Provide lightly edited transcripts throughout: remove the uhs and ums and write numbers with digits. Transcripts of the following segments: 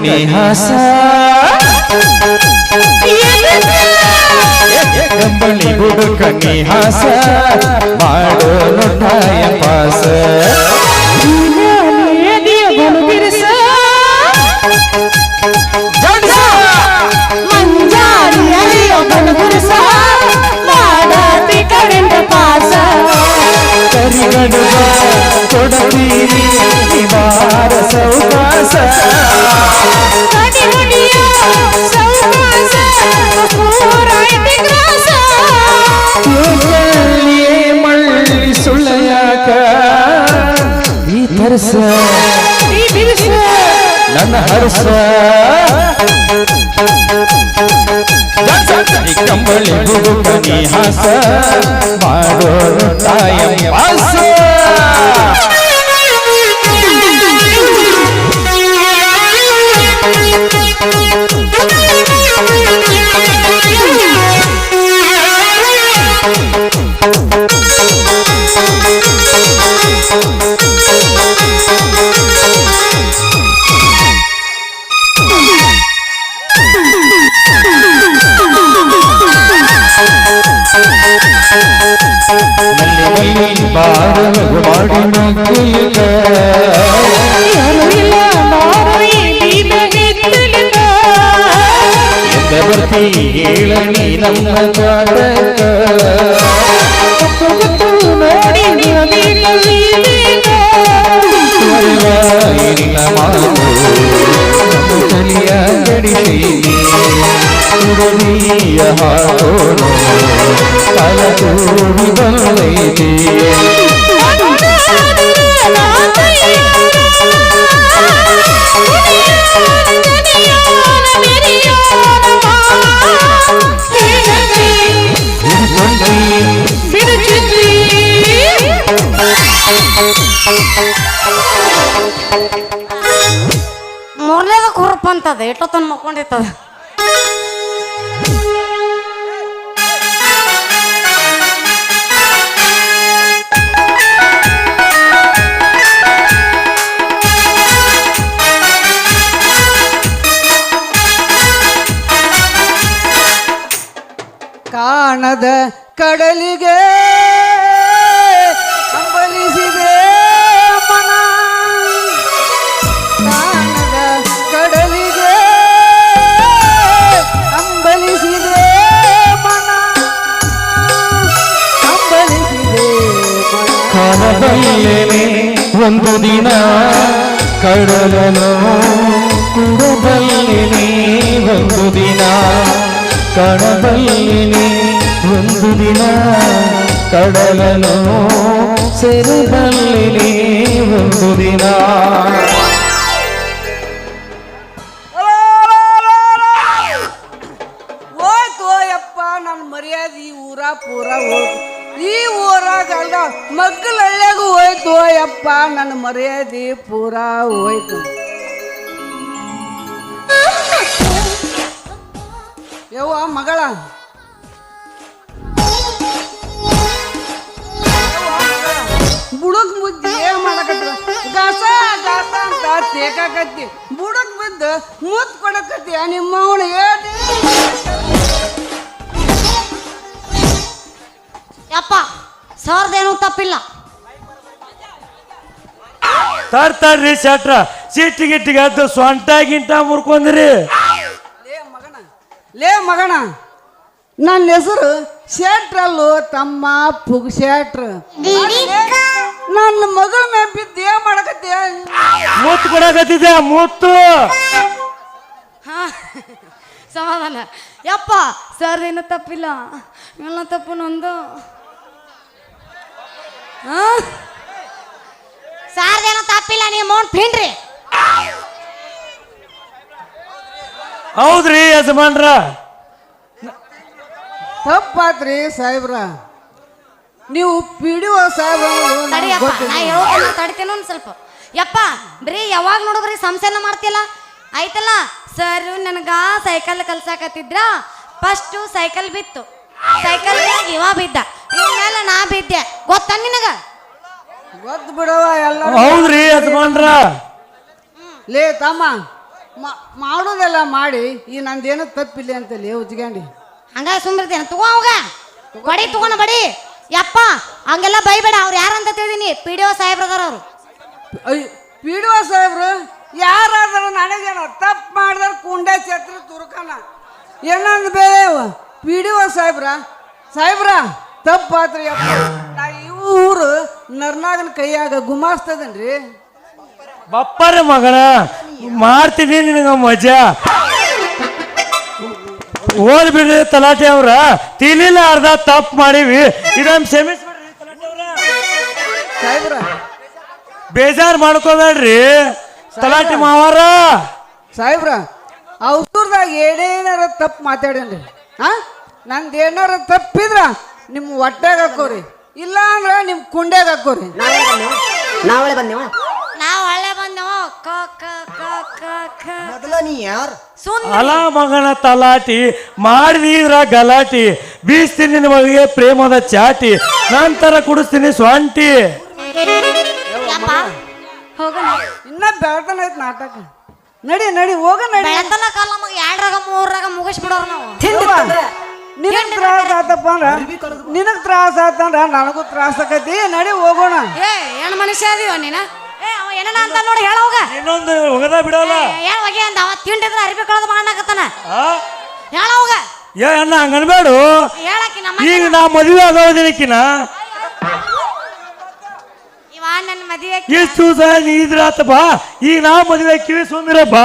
ಕನಿಹಾಸ ಕಂಬಳಿ ಬುಡು ಕನಿಹಾಸ ಮಾಡೋನು ಟೈಮ್ ಪಾಸ್ ಕೊಡತೀರಿ ನಿವಾರ ಸೌಕಾಸ ಮಳ್ಳಿ ಸುಳ್ಳಯಾಕ ಈ ತರಸ ನನ್ನ ಹರಸ ಕಂಬಳಿ ಬುಡುಕನಿ ಹಾಸ ಮಾಡೋ ಟೈಮ್ ಪಾಸ್ ಹೇಳನಿ ನಮ್ಮ ಚಲಿಯ ಗಡಿಯ ಹಾಕೋನು ಕಲಗೂಡಿ ಬಂದೈತಿ ಮೂರನೇದ ಕುರುಪ್ ಅಂತದ ಎಷ್ಟೊತ್ತನ ಮಕ್ಕೊಂಡಿರ್ತದ ಕಾಣದ ಕಡಲಿಗೆ ಅಂಬಲಿಸಿದೆ ಮನ ಕಾಣದ ಕಡಲಿಗೆ ಅಂಬಲಿಸಿದೆ ಮನ ಅಂಬಲಿಸಿದೆ ಕಾಣಬಲ್ಲೆನೆ ಒಂದು ದಿನ ಕಡಲನು ಕುಡಬಲ್ಲೆನೆ ಒಂದು ದಿನ ಕಡಬಲ್ಲಿನಿ ಒಂದು ದಿನ ಕಡಲನು ಸೆರಬಲ್ಲಿನಿ ಒಂದು ದಿನ ಹೋಯ್ತು ಯಪ್ಪ ನನ್ನ ಮರ್ಯಾದೆ ಈ ಊರ ಪೂರ ಹೋಯ್ತು ಈ ಊರಾಗ ಅಲ್ಲ ಮಗ್ಗಲಳ್ಳಿಯಾಗೂ ಹೋಯ್ತು ಯಪ್ಪ ನನ್ನ ಮರ್ಯಾದೆ ಪೂರ ಹೋಯ್ತು ಯವ್ವ ಮಗಳ ಬುಡಕ್ ಮುದ್ದಿ ಏನ್ ಮಾಡಕತ್ತ ಗಾಸ ಗಾಸ ಅಂತ ತೇಕಾಕತ್ತಿ ಬುಡಕ್ ಬಿದ್ದು ಮೂತ್ ಕೊಡಕತ್ತಿ ನಿಮ್ಮ ಅವನು ಹೇಳಿ ಯಪ್ಪ ಸರ್ದೇನು ತಪ್ಪಿಲ್ಲ ತರ್ತಾರ್ರಿ ಶೆಟ್ರ ಸಿಟ್ಟಿಗಿಟ್ಟಿಗೆ ಅದು ಸೊಂಟ ಗಿಂಟ ಮುರ್ಕೊಂಡ್ರಿ ಲೇ ಮಗಣ ನನ್ನ ಹೆಸರು ಶೆಟ್ರಲ್ಲು ತಮ್ಮ ಪುಗ್ ಶೆಟ್ರ ನನ್ನ ಮಗಳ ಮೇಲೆ ಬಿದ್ದು ಏನ್ ಮಾಡಕತ್ತಿ ಮುತ್ತು ಕೊಡಕತ್ತಿದ್ದೆ ಮುತ್ತು ಸಮಾಧಾನ ಯಪ್ಪ ಸರ್ದೇನು ತಪ್ಪಿಲ್ಲ ಎಲ್ಲ ತಪ್ಪು ನಂದು ಸಾರ್ದೇನು ತಪ್ಪಿಲ್ಲ ನೀವು ಮೌನ್ ಪಿಂಡ್ರಿ ಹೌದ್ರಿ ಯಜಮಾನ್ರ ತಪ್ಪಾತ್ರಿ ಸಾಹೇಬ್ರ ನೀವು ಪಿಡಿಒ ತಡಿಯಪ್ಪ ನಾ ಸಾಹೇಬ್ರ ಹೇಳೋದನ್ನ ತಡಿತೇನೋ ಒಂದು ಸ್ವಲ್ಪ ಯಪ್ಪ ಬರೀ ಯಾವಾಗ ನೋಡಿದ್ರಿ ಸಂಶಯನ ಮಾಡ್ತಿಲ್ಲ ಆಯ್ತಲ್ಲ ಸರ್ ನನಗ ಸೈಕಲ್ ಕಲ್ಸಾಕತ್ತಿದ್ರ ಫಸ್ಟ್ ಸೈಕಲ್ ಬಿತ್ತು ಸೈಕಲ್ ಇವ ಬಿದ್ದ ಇನ್ಮೇಲೆ ನಾ ಬಿದ್ದೆ ಗೊತ್ತ ನಿನಗ ಗೊತ್ತು ಬಿಡವ ಎಲ್ಲ ಹೌದ್ರಿ ಯಜಮಾನ್ರ ಲೇ ತಮ್ಮ ಮಾಡೋದೆಲ್ಲ ಮಾಡಿ ಈ ನಂದೇನು ತಪ್ಪಿಲ್ಲ ಅಂತಲ್ಲಿ ಉಜ್ಗಂಡಿ ಹಂಗ ಸುಮ್ಮಿರ್ತೇನೆ ತಗೋ ಅವಾಗ ಬಡಿ ತಗೋಣ ಬಡಿ ಯಪ್ಪ ಹಂಗೆಲ್ಲ ಬೈಬೇಡ ಅವ್ರು ಯಾರಂತ ತಿಳಿದೀನಿ ಪಿ ಡಿ ಒ ಸಾಹೇಬ್ರದಾರ ಅವರು ಪಿ ಡಿ ಒ ಸಾಹೇಬ್ರು ಯಾರಾದರೂ ನನಗೇನು ತಪ್ಪು ಮಾಡಿದ್ರೆ ಕುಂಡೆ ಛತ್ರಿ ತುರ್ಕನ ಏನಂದ್ ಬೇರೆ ಪಿ ಡಿ ಒ ಸಾಹೇಬ್ರ ತಪ್ಪಾತ್ರಿ ಅಪ್ಪ ನಾ ಇವ್ರು ನರ್ನಾಗನ ಕೈಯಾಗ ಗುಮಾಸ್ತದನ್ರಿ ಬಪ್ಪರ ಮಗನ ಮಾಡ್ತೀನಿ ನಿನಗ ಮಜಾ ಓದ್ ಬಿಡ್ರಿ ತಲಾಟೆ ಅವ್ರ ತಿಳಿಲ್ಲ ಅರ್ಧ ತಪ್ಪು ಮಾಡಿವಿ ಇದನ್ನ ಕ್ಷಮಿಸ್ಬಿಡ್ರಿ ತಲಾಟೆ ಅವ್ರ ಸಾಹೇಬ್ರ ಬೇಜಾರ್ ಮಾಡ್ಕೋಬೇಡ್ರಿ ತಲಾಟೆ ಮಾವಾರ ಸಾಹೇಬ್ರ ಅವ್ರದಾಗ ಏನೇನಾರ ತಪ್ಪು ಮಾತಾಡೇನ್ರಿ ಹಾ ನಂದು ಏನಾರ ತಪ್ಪಿದ್ರ ನಿಮ್ಮ ಹೊಟ್ಟೆಗೆ ಹಾಕೋರಿ ಇಲ್ಲ ಅಂದ್ರೆ ನಿಮ್ಮ ಕುಂಡೆಗೆ ಹಾಕೋರಿ ನಾವಳೆ ಬಂದೇವ ನಾವ್ ಒಳ್ಳೆ ಬಂದೆವು ಕ ಕ ಕ ಕ ಕ ಮೊದಲ ನೀ ಯಾರು ಸುಮ್ಮನೆ ಅಲ ಮಗನ ತಲಾಟಿ ಮಾಡಿದ್ರ ಗಲಾಟಿ ಬೀಸ್ತೀನಿ ನಿಮಗೆ ಪ್ರೇಮದ ಚಾಟಿ ನಂತರ ಕುಡಿಸ್ತೀನಿ ಸ್ವಂಟಿ ಯಪ್ಪ ಹೋಗೋಣ ಇನ್ನ ಬೆಳತನ ಐತ್ ನಾಟಕ ನಡಿ ಹೋಗ ನಡಿ ಬೆಳತನ ಕಾಲ ನಮಗೆ 2ರಾಗ 3ರಾಗ ಮುಗಿಸ್ಬಿಡೋರು ನಾವು ನಿನಗ್ ತ್ರಾಸ ಆತಪ್ಪ ಅಂದ್ರ ನಿನಗ್ ತ್ರಾಸ ಆತಂದ್ರ ನನಗೂ ತ್ರಾಸ ಆಕೈತಿ ನಡಿ ಹೋಗೋಣ ಏ ಏನ್ ಮನುಷ್ಯ ಅದೀವ ನೀನ ಏ ಅವ ಏನನ ಅಂತ ನೋಡಿ ಹೇಳೋಗ ಇನ್ನೊಂದು ಒಗದ ಬಿಡಲ್ಲ ಏನ್ ಹೊಗೆ ಅಂದ ಅವ ತಿಂಡಿದ್ರೆ ಅರಿಬಿ ಕಳೆದು ಮಾಡಕತ್ತಾನ ಆ? ಹೇಳೋಗ ಏ ಅಣ್ಣ ಹಂಗನ್ಬೇಡು ಹೇಳಕ್ಕಿ ನಮ್ಮ ಈಗ ನಾ ಮದುವೆ ಆಗೋದಿನಕ್ಕಿನ ಇವ ನನ್ನ ಮದುವೆ ಎಷ್ಟು ದಿವಸ ನೀ ಇದ್ರಾತಪ್ಪ ಈಗ ನಾ ಮದುವೆ ಕಿವಿ ಸುಂದಿರಪ್ಪ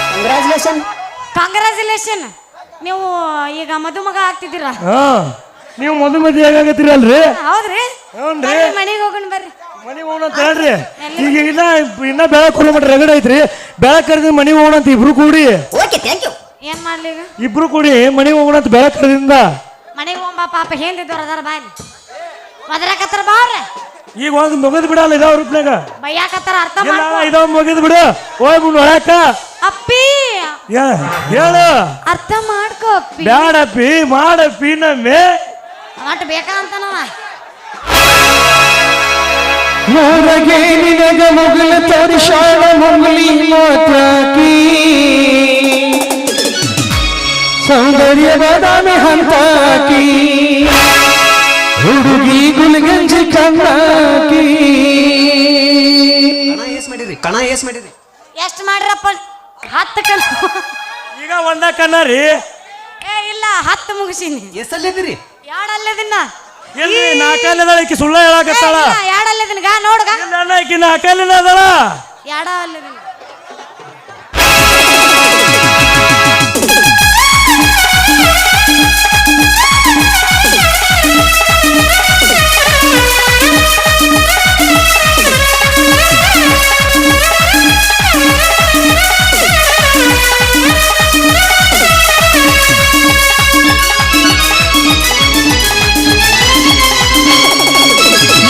ಕಂಗ್ರ್ಯಾಚುಲೇಷನ್ ಕಾಂಗ್ರಾಚುಲೇಷನ್ ನೀವು ಈಗ ಮದುಮಗ ಆಗ್ತಿದ್ದೀರಾ ಹಾ ನೀವು ಮದುವೆ ಆಗತ್ತೀರಲ್ರಿ ಹೌದ್ರಿ ಹ್ಞೂನ್ರಿ ಮನೆಗೆ ಹೋಗೋಣ ಬರ್ರಿ ಮನೆಗೆ ಹೋಗೋಣ ಅಂತ ಹೇಳ್ರಿ ಈಗ ಇನ್ನ ಬೆಳಕ್ ಕಿಲೋಮೀಟರ್ ರಗಡ ಐತ್ರಿ ಬೆಳಕ್ ಕರೆದ ಮನೆಗೆ ಹೋಗೋಣ ಅಂತ ಇಬ್ರು ಕೂಡಿ ಓಕೆ ಥ್ಯಾಂಕ್ ಯು ಏನ್ ಮಾಡ್ಲಿ ಈಗ ಇಬ್ರು ಕೂಡಿ ಮನೆಗೆ ಹೋಗೋಣ ಅಂತ ಬೆಳಕ್ ಕರೆದಿಂದ ಮನೆಗೆ ಹೋಗ್ಬಾ ಪಾಪ ಹಿಂದಿದ್ದವ್ರ ಅದಾರ ಬಾಯ್ಲಿ ಒದರಾಕತ್ತಾರ ಬಾವ್ರ ಈಗ ಒಂದು ಮುಗಿದ್ ಬಿಡಲ್ಲ ಇದಾವ ರೂಪ್ನಾಗ ಬೈಯಾಕತ್ತಾರ ಅರ್ಥ ಇಲ್ಲ ಮಾಡ್ಕೊ ಇದಾವ ಮುಗಿದ್ ಬಿಡು ಹೋಯ್ ಮುಂದ್ ಒಳಕ ಅಪ್ಪಿ ಹೇಳು ಅರ್ಥ ಮಾಡ್ಕೋ ಅಪ್ಪಿ ಬ್ಯಾಡಪ್ಪಿ ಮಾಡಪ್ಪಿ ನಮ್ಮೆ ಒಟ್ಟು ಬೇಕಂತನವ ಊರಗೆ ನಿನಗ ಮುಗಲ ತೋರಿಸಾಳ ಮುಂಗ್ಲಿ ಮಾತಾಕಿ ಸೌಂದರ್ಯ ಬಾದಾಮಿ ಹಂತಾಕಿ ಹುಡುಗಿ ಗುಲ್ಗಂಜಿ ಕಣ್ಣಾಕಿ ಕಣ ಏಸ್ ಮಾಡಿರಿ ಎಷ್ಟು ಮಾಡ್ರಪ್ಪ 10 ಕಣ ಈಗ ಒಂದ ಕಣ್ಣ ರೀ ಏ ಇಲ್ಲ 10 ಮುಗಿಸಿನಿ ಎಷ್ಟಲ್ಲಿದ್ದೀರಿ ಯಾಡಲ್ಲದಿನ್ನ ಎಲ್ಲಿ ನಾಲ್ಕಲ್ಲದ ಈಕಿ ಸುಳ್ಳ ಹೇಳಕತ್ತಾಳ ಯಾಡಲ್ಲದಿನ ಗಾ ನೋಡ್ಗ ಇಲ್ಲ ಅಣ್ಣ ಈಕಿ ನಾಲ್ಕಲ್ಲಿನ ಅದಳ ಯಾಡಲ್ಲದಿನ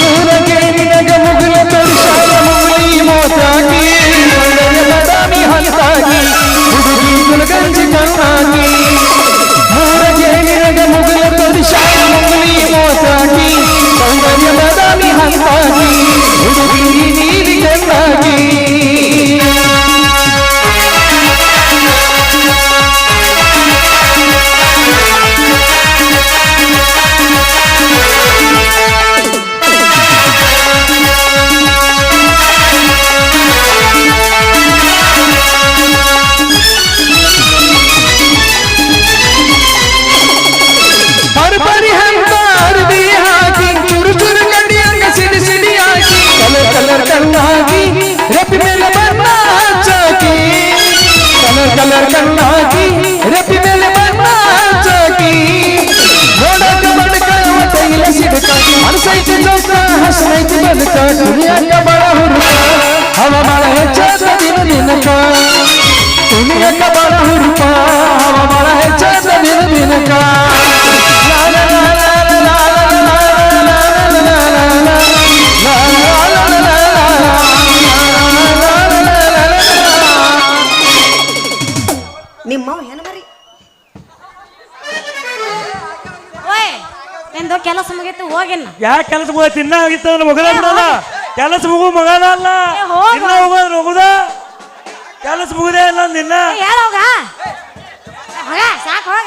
ಊರಗೆ ನಿನಗ ಮುಗಲ ತೋರಿಸಾಳ ಮುಂಗ್ಲಿ ಮಾತಾಕಿ ಸೌಂದರ್ಯ ಬಾದಾಮಿ ಹಂತಾಕಿ ಹುಡುಗಿ ಗುಲ್ಗಂಜಿ ಕಣ್ಣಾಕಿ ಊರಗೆ ನಿನಗ ಮುಗಲ ತೋರಿಸಾಳ ಮುಂಗ್ಲಿ ಮಾತಾಕಿ ಸೌಂದರ್ಯ ಬಾದಾಮಿ ಹಂತಾಕಿ ಹುಡುಗಿ ನೀಲಿ ಕಣ್ಣಾಕಿ ಪರಿ ಹಂತ ಅರ್ಬಿ ಹಾಕಿ ಚುರು ಚುರು ಕಡಿ ಅಂಗ ಸಿಡಿ ಸಿಡಿ ಹಾಕಿ ಕಲರ್ ಕಲರ್ ಕಣ್ಣಾಕಿ ರೆಪ್ಪಿ ಮೇಲೆ ಬಣ್ಣ ಹಚ್ಚಾಕಿ ಕಲರ್ ಕಲರ್ ಕಣ್ಣಾಕಿ ರೆಪ್ಪಿ ಮೇಲೆ ಬಣ್ಣ ಹಚ್ಚಾಕಿ ನೋಡಕ ಬಡಕ ಒಟ್ಟಗಿಲ ಸಿಡಕ ಅನ್ಸೈತಿ ಜೋಕ ಹಸನೈತಿ ಬದುಕ ದುನಿಯಾಕ ಬಳ ಹುಡುಕ ಹವ ಬಳ ಹೆಚ್ಚಾದ ದಿನ ದಿನಕ ದುನಿಯಾಕ ಬಳ ಹುಡುಕ ಹವ ಬಳ ಹೆಚ್ಚಾದ ದಿನ ದಿನಕ ನಿಮ್ಮ ಹೆಣ್ಣು ಮರಿ ಓಯ್ ನಿಂದು ಕೆಲಸ ಮುಗೀತು ಹೋಗಿನ್ನ ಯಾಕೆ ಕೆಲಸ ಮುಗಿದ ಇನ್ನ ಆಗಿತ್ತ ಮುಗದ ಬಿಡಲ್ಲ ಕೆಲಸ ಮುಗು ಮಗನ ಅಲ್ಲ ಏ, ಹೋಗು. ಇನ್ನ ಹೋಗೋದ್ರ ಹೋಗುದ ಕೆಲಸ ಕೆಲಸ ಮುಗಿದೇ ಇಲ್ಲ ನಿನ್ನ ಹೇಳೋಗ ಹೋಗ ಸಾಕು ಹೋಗ.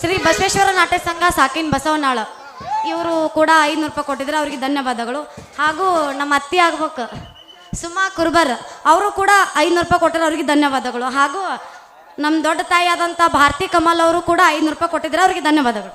ಶ್ರೀ ಬಸವೇಶ್ವರ ನಾಟ್ಯ ಸಂಘ ಸಾಕಿನ್ ಬಸವನಾಳ ಇವರು ಕೂಡ 500 ರೂಪಾಯಿ ಕೊಟ್ಟಿದ್ರೆ ಅವ್ರಿಗೆ ಧನ್ಯವಾದಗಳು. ಹಾಗೂ ನಮ್ಮ ಅತ್ತಿ ಆಗ್ಬೇಕು ಸುಮಾ ಕುರ್ಬರ್ ಅವರು ಕೂಡ 500 ರೂಪಾಯಿ ಕೊಟ್ಟರೆ ಅವ್ರಿಗೆ ಧನ್ಯವಾದಗಳು. ಹಾಗೂ ನಮ್ಮ ದೊಡ್ಡ ತಾಯಿ ಆದಂಥ ಭಾರತಿ ಕಮಲ್ ಅವರು ಕೂಡ 500 ರೂಪಾಯಿ ಕೊಟ್ಟಿದ್ರೆ ಅವ್ರಿಗೆ ಧನ್ಯವಾದಗಳು.